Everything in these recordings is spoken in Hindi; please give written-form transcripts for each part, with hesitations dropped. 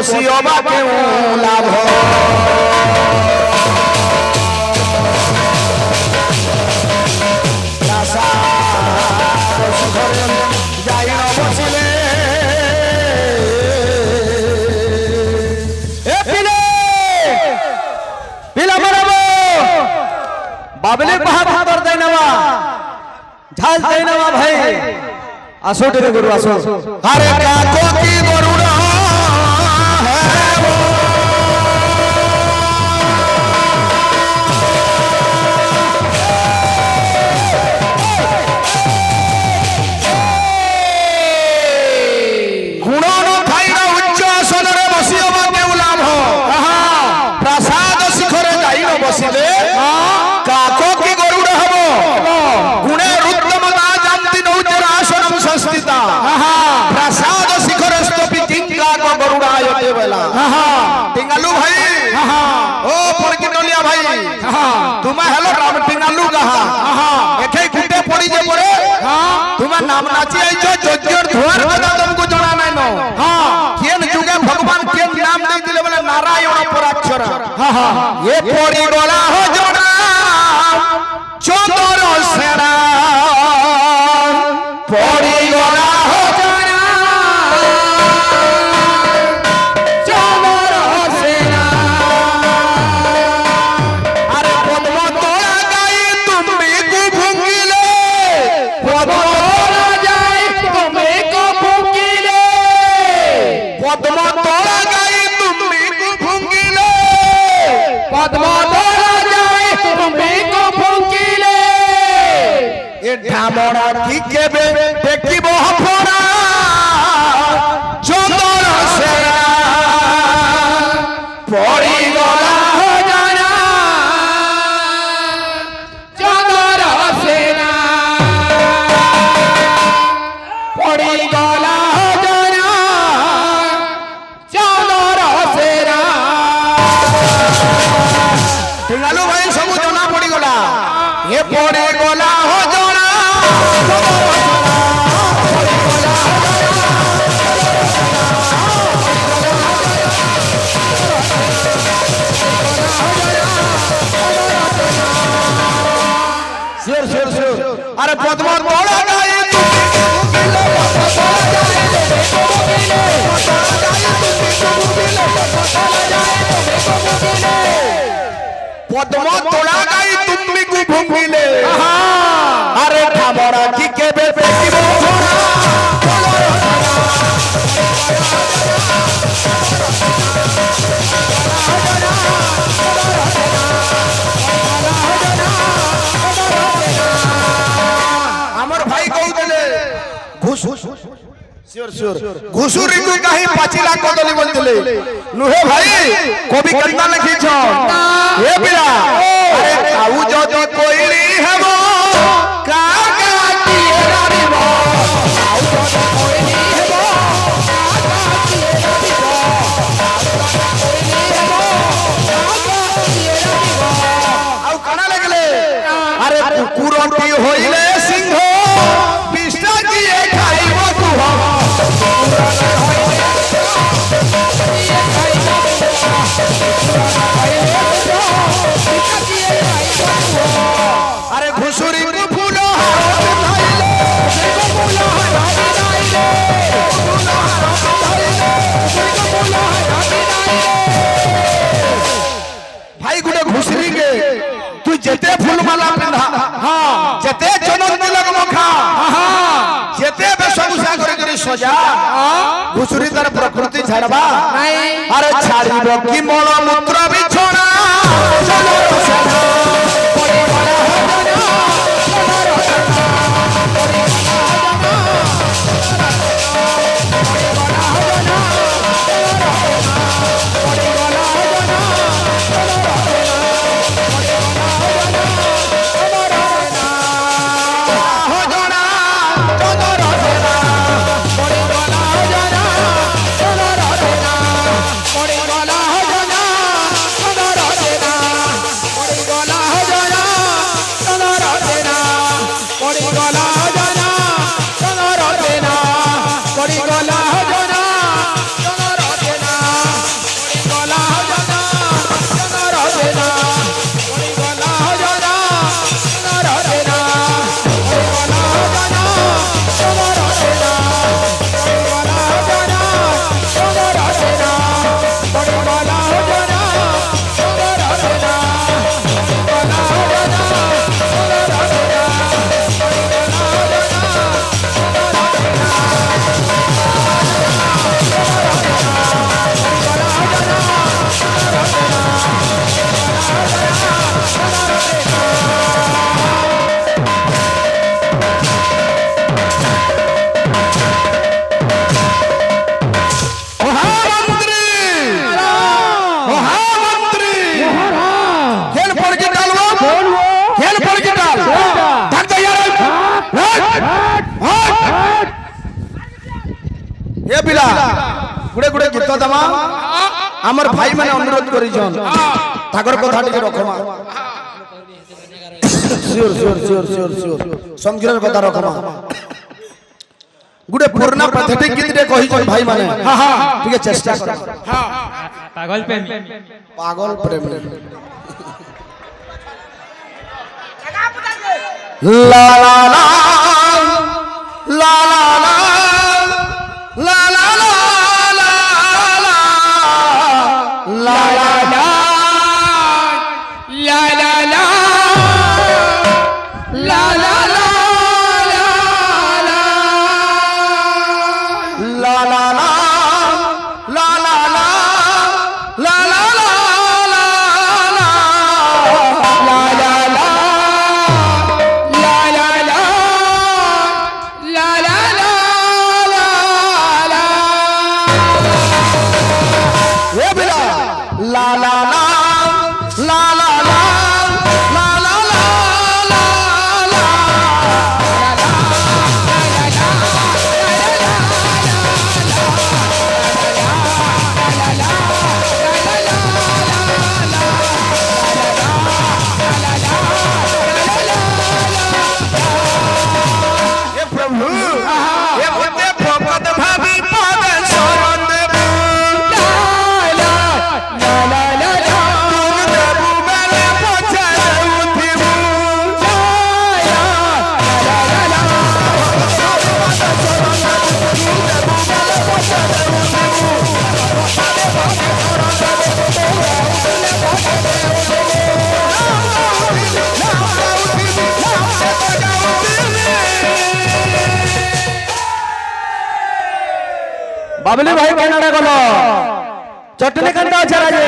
বসি অবা কেউ লাভ যাই ন বসিলে बाबले बहादुर दैनवा झाल दैनवा भाई आसो रे गुरु आसो अरे काको की गरुड़ा है वो गुणन खाइरा उच्च आसन रे बसिबा केउ लाभ प्रसाद शिखरे जाई न बसिले काको की गरुड़ हबो गुणे रुद्रमदा जानती नौचर आसनम संस्थिता प्रसाद शिखर स्तपि किंका को गरुड़ायते बेला टिंगालू भाई ओ पुरकिटलिया भाई तुमा हेलो राम टिंगालू कहा एखे गुटे पड़ी जे परे तुमा नाम नाची आइछो जोज्ञर धुआर कथा तुमको जणा नै नो केन जुगे भगवान केन नाम दे दिले बोले नारायण पराक्षर ये पड़ी गला हो जणा चोदर सेना पड़ी गला हो जाना चोदर सेना अरे पद्म तोड़ा गई तुम्हें को भूंगिले पद्म तोड़ा जाए तुम्हें को भूंगिले पद्म तोड़ा गई तुम्हें को भूंगिले पद्म तोड़ा जाए तुम्हें को ढामरा की केबे देखिबो हफरा चंदन सेना पड़ी गला हो जाना चंदन सेना पड़ी गला हो जाना चंदन सेना टिंगालू भाई सब जना पड़ी गला ये पड़ी गला हो जाना अरे पद्म तोड़ा गई पद्म तोड़ा गई तुम को भूंगिले अरे ढामरा की केबे देखिबो घुसुरी को कहीं पाचिला कदली बोलते नुहे भाई कवि कविता लिखी छो हे बिरा अरे काऊ जदी कोइली हेबो का का किए रानीबो काऊ जदी कोइली हेबो का का किए रानीबो कोइली हेबो का का किए रानीबो आउ काना लगले अरे कुकुरटी होइले सिंह बिष्टा किए खाइबो तू अरे घुसुरी को फूलो भाई गुटे घुसरी के तू जते फूल माला पिंधा जते चनन तिलक मखा जते बेशभूषा करे सजा घुसुरी तर प्रकृति छाड़बा अरे छाड़िबो कि मल मूत्र बिछोना पिला गुडे गुडे गीत दमा हमर भाई माने अनुरोध करिछन ताकर कथा टिके रखमा sure sure sure sure sure समझर कथा रखमा गुडे पूर्ण पैथेटिक गीत रे कहि छ भाई माने हां हां टिके चेष्टा कर हां पागल प्रेम ला ला ला ला ला ला ला बाबली भाई कनाडा गलो चटनी कंटा चला जे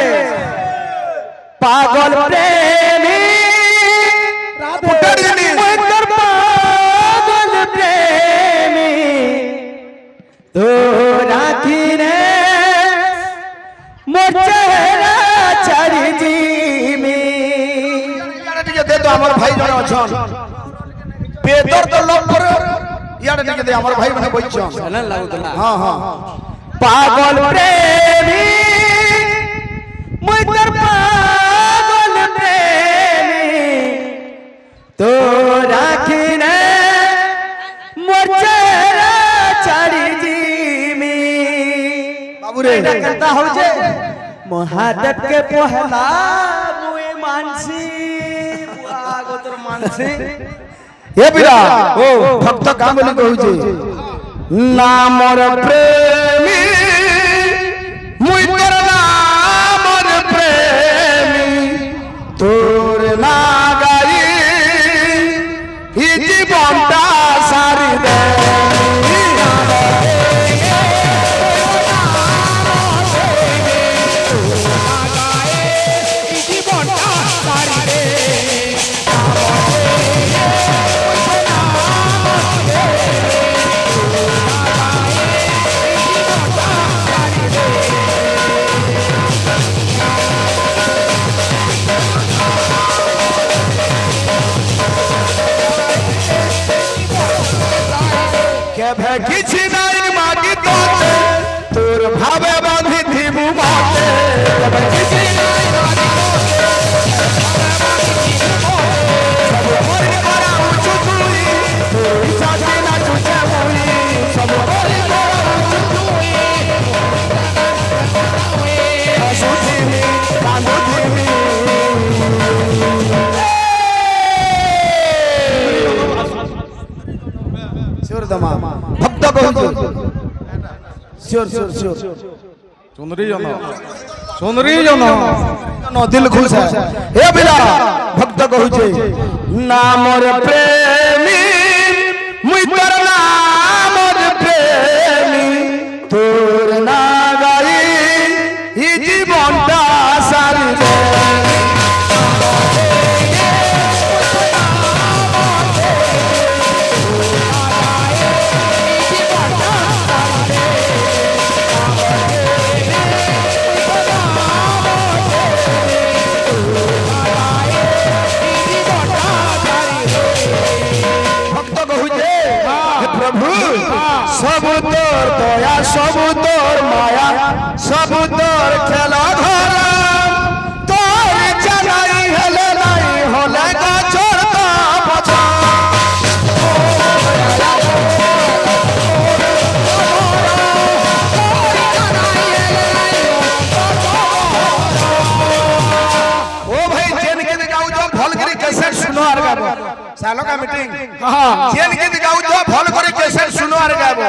पागल प्रेमी मुकर पागल प्रेमी तो राखी रे मोर चेहरा छाड़ी जी में यार टिके दे तो हमर भाई जने अछन बेदर तो लव कर यार टिके दे हमर भाई माने बइछन हेलन लागुतला हां हां पागल प्रेमी मुकर पागल प्रेमी तो राखी ने मोर चेहरा छाड़ी जी में बाबू रे करता हो जे महादेव के पहला मुए मानसी आगोतर मानसी हे बिरा ओ भक्त काम बोली कहू जे नामर प्रेमी मुई तोर नामर प्रेमी तोर ना गाई इ जीवनटा सारी दे किछि नाई मागी तोते तोर भावे बांधी थीबु माते किछि नाई मागी तोते सब मोरी करा उचु तुई तोरी साथी ना तुझे मोरी सब मोरी करा उचु तुई हसुती मी कांदुती मी श्योर दमा भक्त कहू श्योर श्योर श्योर सुंदरी जन दिल खुश है हे बिला भक्त कहू नामर प्रेमी मुई तोर नामर प्रेमी तोर ना गाई इ जीवनटा सारी दे हे प्रभु सब तोर दया सब तोर माया सब तोर खेला घर तोर चलाई हेले नहीं होले का छोड़ता बचा सालों का मीटिंग जेन गीत गाऊ जो भल करे कैसेट सुनो आर गाबो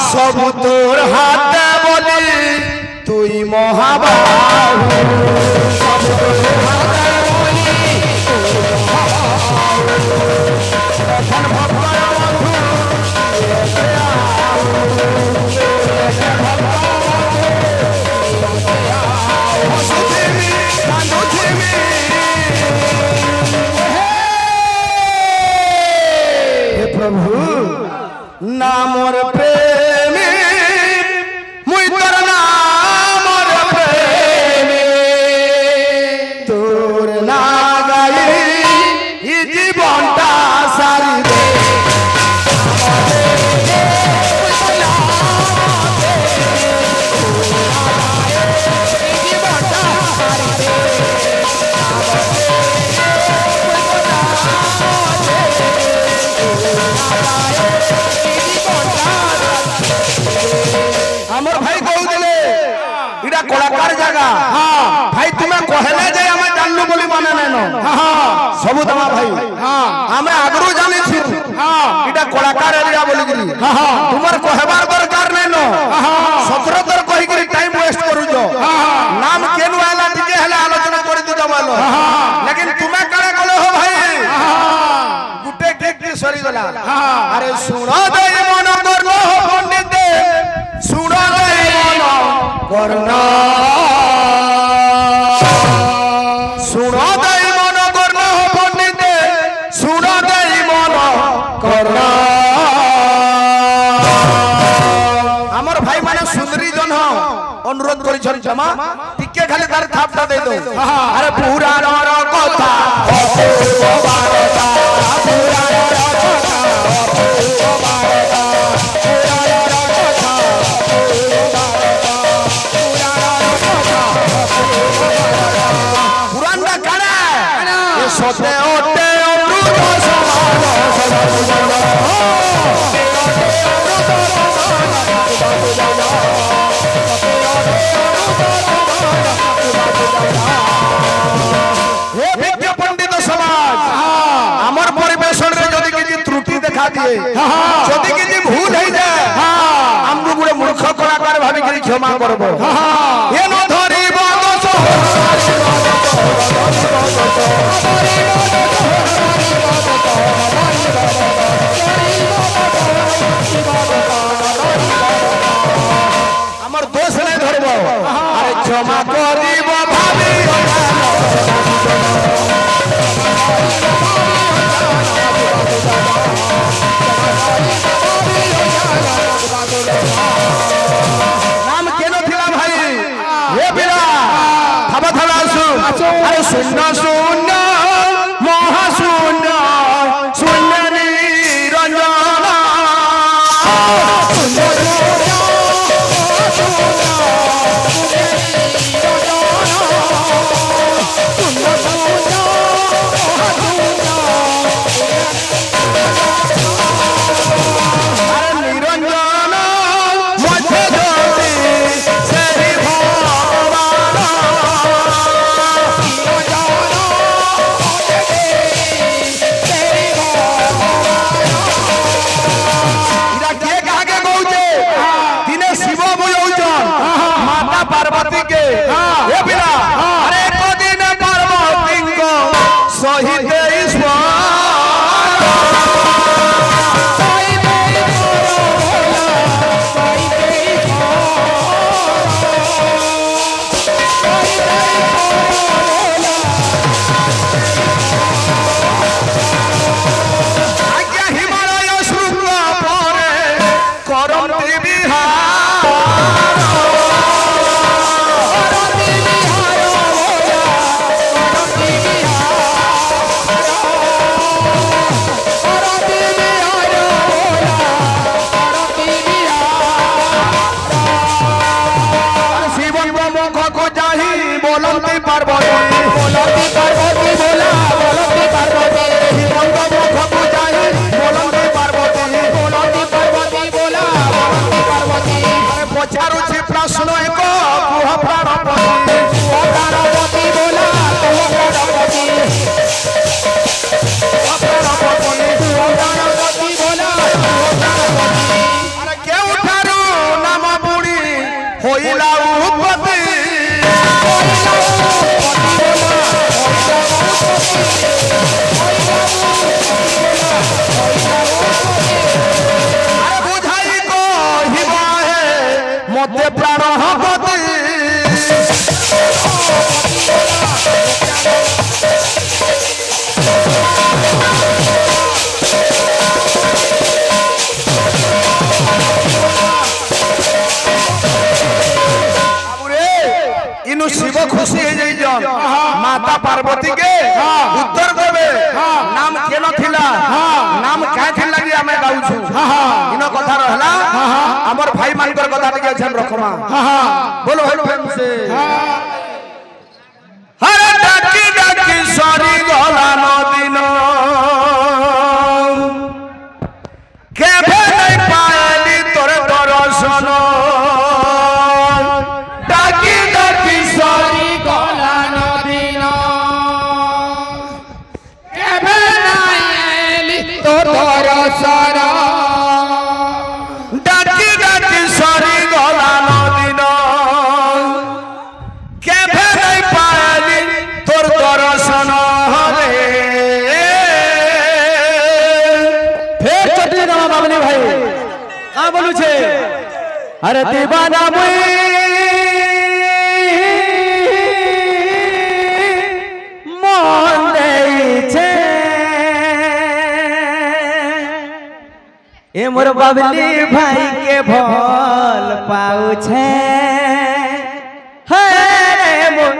सब तोर हाथ बोली तुई महाबाहु सब तोर हाथ बोली तुई महाबाहु रतन भगवान बंधु ये आओ ये भगवान सुदेवी कांदोदेवी प्रभु नामर प्रेमी मुई तोर नामर प्रेमी तोर ना गाई ई जीवनटा सारी दे हमर भाई कहू दिले इडा कलाकार जगह हां भाई तुम्हें कहले जे हम जानलु बोली माने नै हां सब तमा भाई हां हमें आगरु जानि छी हां इडा कलाकार एरिया बोली गिरी हां तुमर कहबार दरकार नै न हां सफर तर कहि गिरी टाइम वेस्ट करू जो हां नाम केनु आला टिके हला आलोचना करि दु जमालो हां लेकिन तुम्हें करे कलो हो भाई हां गुटे टेक सरी गला हां अरे सुनो दे मन करनो हो पंडित सुनो दे मन करना सुनो दे मन करनो हो पंडित सुनो दे मन करना हमर भाई माने सुंदरी जन अनुरोध करि छन जमा टिके खाली तार थापटा दे दो अरे पूरा रो कथा अपूर्व बारता पूरा रो कथा अपूर्व बारता पुराना काना ये सोते ओटे अमृत समान हे विज्ञ पंडित समाज हमर परिवेशन रे जदी किछि त्रुटि देखा दिए जदी किछि भूल हो जाए हमगु गुडे मूर्ख कलाकार भाबी करी क्षमा करबो ये न धरी बदस हमर दोष नै धरबो अरे क्षमा करिबो भाबी नाम केनो थिला भाई हे बिरा थबा थबा सु अरे शून्य शून्य महाशून्य शून्य निरंजन पार्वती के हे बिना अरे को दिन पार्वती को सहित ईश्वर आज्ञा हिमालय शृंग परे करंती बिहार बोलती पार्वती बोलती पार्वती बोला बोलती पार्वती हिमंत मुख बुझाई बोलती पार्वती बोलती पार्वती बोला बोलती पार्वती अरे पचारुछि प्रश्न एक कुह प्राणपति ओ प्राणपति बोला तो प्राणपति ओ प्राणपति बोला तो प्राणपति अरे केउठारु नाम बुड़ी होइला उत्पत्ति अरे बुझाई को हिबा है मते प्राणपति इनु शिव खुशी है जई जन माता पार्वती के उत्तर देबे नाम केन थिला नाम काहे थिला कि हमें गाउ छु इनो कथा रहला हमर भाई मानकर कथा टिके छन रखमा बोलो हेलो फेम से हरे डाकी डाकी सरी गला नदीन केभे नै पाएली तोरे दर्शन डाकी डाकी सरी गला नदीन केभे नाइली तो दर्शन डाकी डाकी सरी गला नदीन केभे नै पाएली तोर दर्शन रे फिर चटनी ना बाबनी भाई का बोलू छे अरे दीवाना मुई मन देई छे ए मोर बाबली भाई के भल पाऊ छे हे रे मोर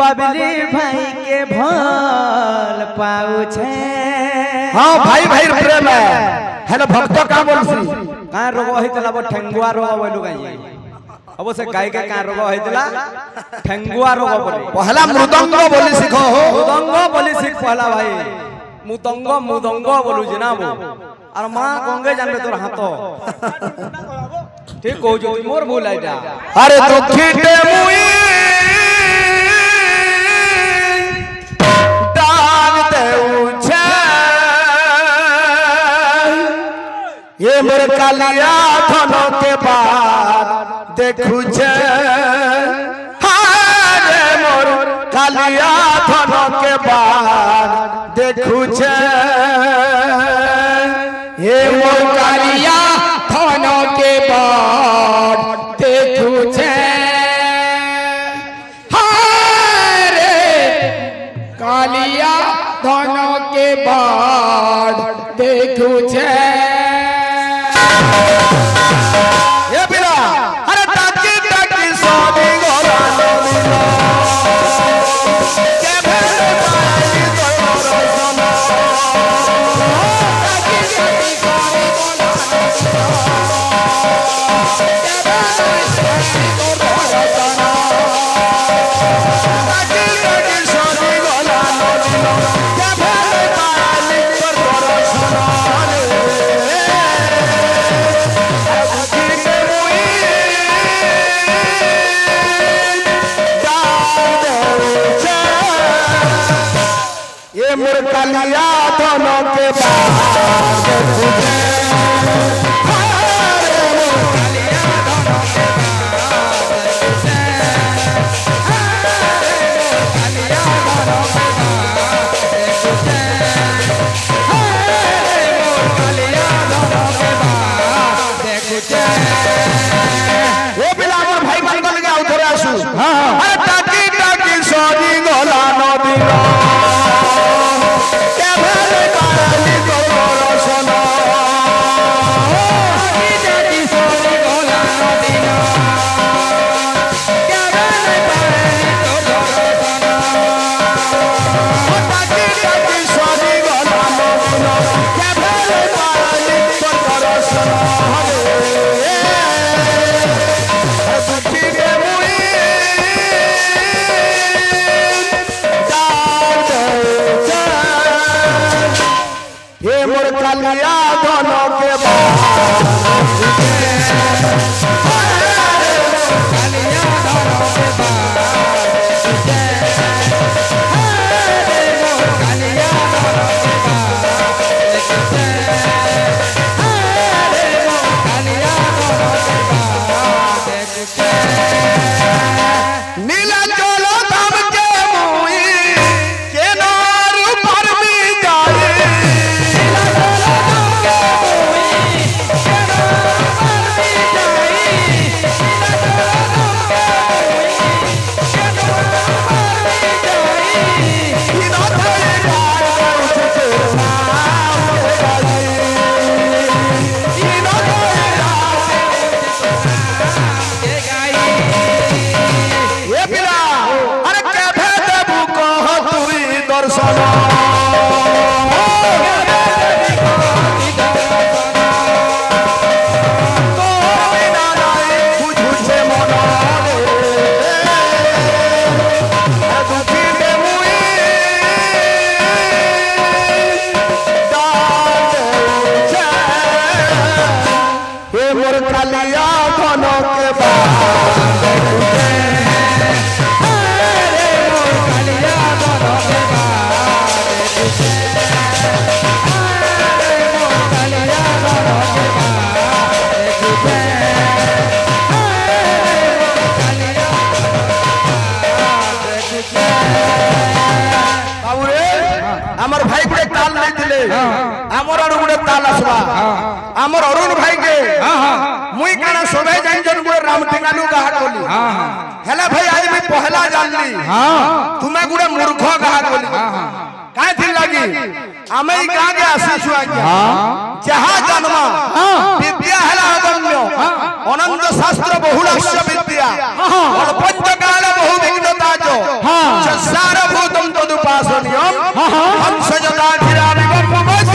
बाबली भाई के भल पाऊ छे हां भाई भाई प्रेम है हेलो भक्त का बोलसी का रोग होइतला बो ठेंगुआ रोग बोलू गाई अब से गाय के का रोग होइतला ठेंगुआ रोग बोले पहला मृदंग बोली सिखो हो मुदंग बोली सीख पहला भाई मुदंग बोलू जना बो और मां गंगे जानबे तोर हाथ ठीक कहू जो मोर भूल आइटा अरे दुखीटे मुई डाल देउ छे ये मोर कालिया धनो के बाद देखू छे हारे मोर कालिया धनो के बाद देखू छे ये मोर कालिया धनो के बाद देखू छे हारे कालिया धनो के बाद देखू छे ये बिना अरे टाकी टाकी सोनी गोरा नदीनो के भेले पाई तोर सोना टाकी टाकी सोनी गोरा टाकी टाकी सोनी गोरा नदीनो के भेले पाई तोर सोना ये मोर कालिया दोनों के वो बिलावर भाई बन गया उधर आसू अरे टाकी टाकी सोनी गोला नदी নীলা জল ধাম কে মুই কেনার পারবি যাই এ পিলা আরে কেভে দেবু কহ তুই দর্শন কালিয়া ঘনকে বা বাবুরে আমার ভাই গুড়ে তাল নাই দিলে আমার আর গুড়ে তাল আসবা আমার অরুণ ভাইকে মুই কানা সবাই জানজন গুড়ে রাম টিঙ্গালু গাহাট বলি হেলা ভাই আজ আমি পহলা জানলি তুমি গুড়ে মূর্খ গাহাট বলি কাই থিল লাগি আমি এই গাঁ কে আসিছু আজ্ঞা যাহা জন্মা বিদ্যা হেলা অগম্য অনন্ত শাস্ত্র বহুলাস্য বিদ্যা পঞ্চকাল বহু বিঘ্নতা সংসার ভূতম তদুপাসনীয়ম হংস যদা ধিরানি গম্ভমস্য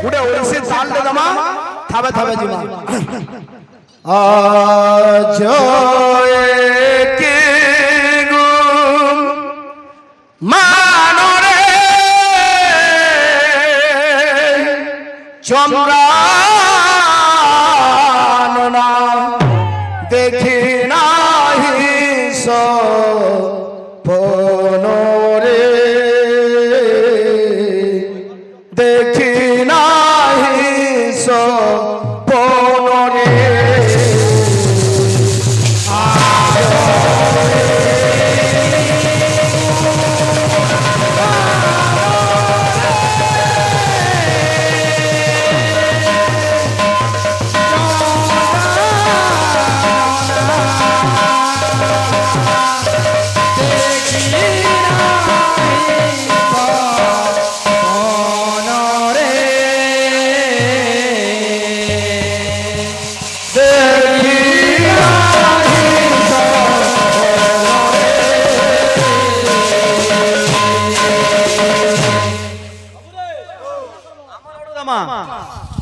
গুড়ে ওড়িশি তাল দে দমা থাবে থাবে জিমা আজ একে গুম মানরে চন্দ্রাননা দেখি নাহি সপনরে দেখি নাহি সপনরে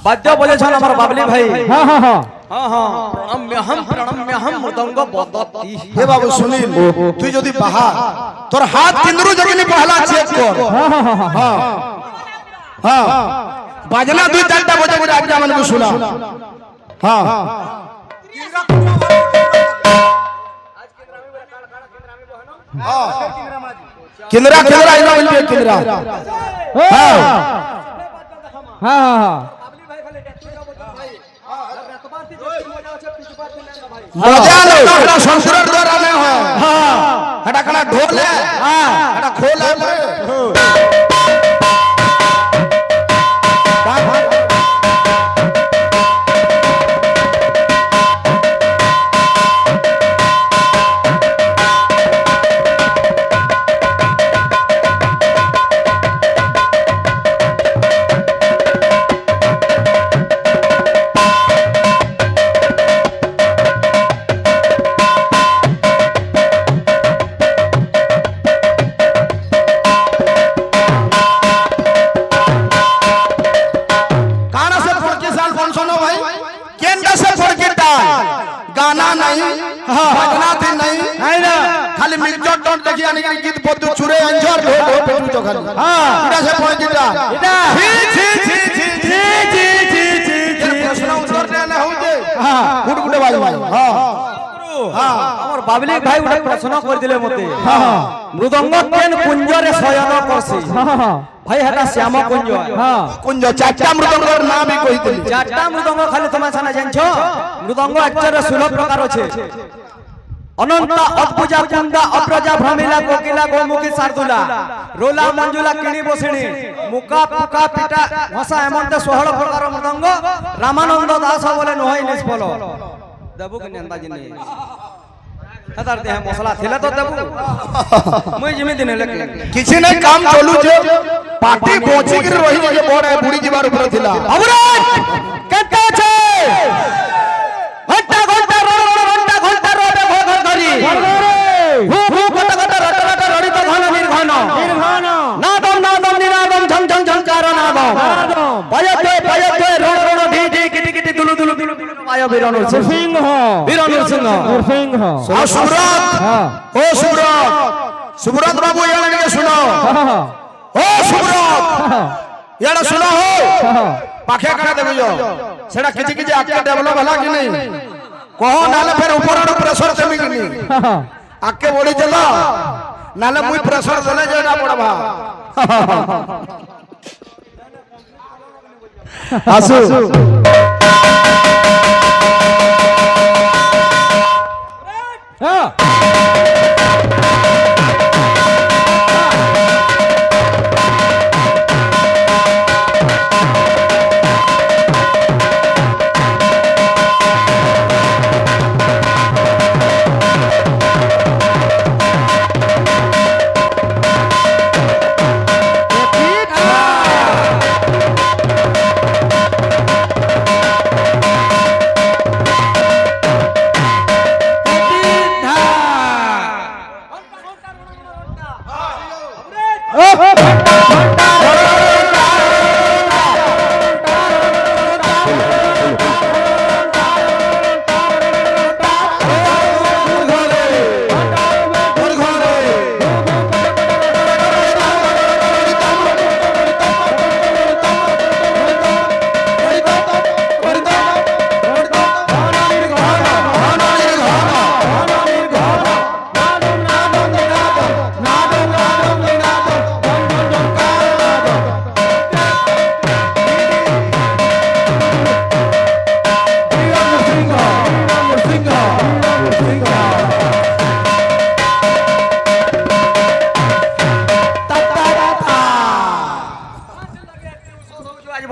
বাদ্য বলেছেন আমার বাবলি ভাই হ্যাঁ হ্যাঁ হ্যাঁ প্রণম্যহম মৃদঙ্গ বদতি হে বাবু সুনীল তুই যদি বাহা তোর হাত কেন্দ্র জগনি পহলা চেক কর হ্যাঁ হ্যাঁ বাজনা দুই চারটা বজে বজে আজ আমাকে শোনা হ্যাঁ কেন্দ্রা কেন্দ্রা আইনা বলবে কেন্দ্রা হ্যাঁ হ্যাঁ হ্যাঁ মজা লো এটা সংসারের দ্বারা না হয় হ্যাঁ এটা কানা ঢোল হ্যাঁ এটা খোল गाना नहीं बजना थी नहीं खाली मिक्सर टोन देखिए यानी कि गीत बहुत चुरे अंजर ढो ढो पेटू খালি হ্যাঁ এটা সে পয়েন্টটা এটা ছি ছি ছি ছি ছি জি জি জি জি জি প্রশ্ন উত্তর না হউছে হ্যাঁ গুটগুটে বাজ ভাই হ্যাঁ হ্যাঁ আমার বাবলি ভাই উঠে প্রশ্ন করিলে মতে হ্যাঁ মৃদঙ্গ কেন কুঞ্জরে শয়ন করছে হ্যাঁ ভাই হেটা শ্যাম কুঞ্জ হ্যাঁ কুঞ্জ চারটা মৃদঙ্গর নাম বি কইতেলি চারটা মৃদঙ্গ খালি তোমার সানা জানছ মৃদঙ্গ একচরে 16 প্রকার আছে অনন্ত অদ্ভুজা কুন্দা অপ্রজা ভ্রমিলা কোকিলা গোমুখী শার্দুলা রোলা মঞ্জুলা কিণি বসিণী মুকা পুকা পিটা ভাষা এমনতে 16 প্রকার মৃদঙ্গ রামানন্দ দাস বলে নহই নিষ্ফল দেবু কি নেন্দা জিনি হাতার দেহ মশলা ছিলে তো দেবু মুই জিমি দিনে লেখ কিছু নাই কাম চলুছে পার্টি বচিকি রহি যে বড় বুড়ি যাবার উপরে ଥିଲା অবরাজ কেতে আছে ঘন্টা ঘন্টা ঘন্টা ঘন্টা রবে ঘর ধরি ভূ ভূ কত কত রট রট রড়িত ঘন নির্ঘন নির্ঘন নাদম নাদম নিনাদম ঝং ঝং ঝংকার নাদম নাদম পায়তে রণ রণ ঢি ঢি কিটি কিটি দুলু দুলু দুলু পায় বীর নরসিংহ সিংহ বীর নরসিংহ সিংহ ও সুব্রত হ্যাঁ ও সুব্রত সুব্রত বাবু ইয়ালে কে শুনো হ্যাঁ ও সুব্রত ইয়ালে শুনো হো হ্যাঁ পাখে কাটা দেবে যো সেটা কিছু কিছু আকে ডেভেলপ হলা কি নাই কহ নালে ফের উপর আড়ু প্রেসার দেমি কি নাই হ্যাঁ আকে বড়ি চল নালে মুই প্রেসার দেলে যেটা পড়বা আসু হ্যাঁ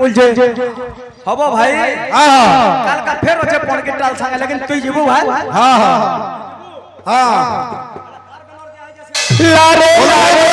বলছে হব ভাই কালকা ফের আছে পড়কে টাল সাঙ্গে लेकिन তুই যাবো ভাই হ্যাঁ হ্যাঁ হ্যাঁ লারে লারে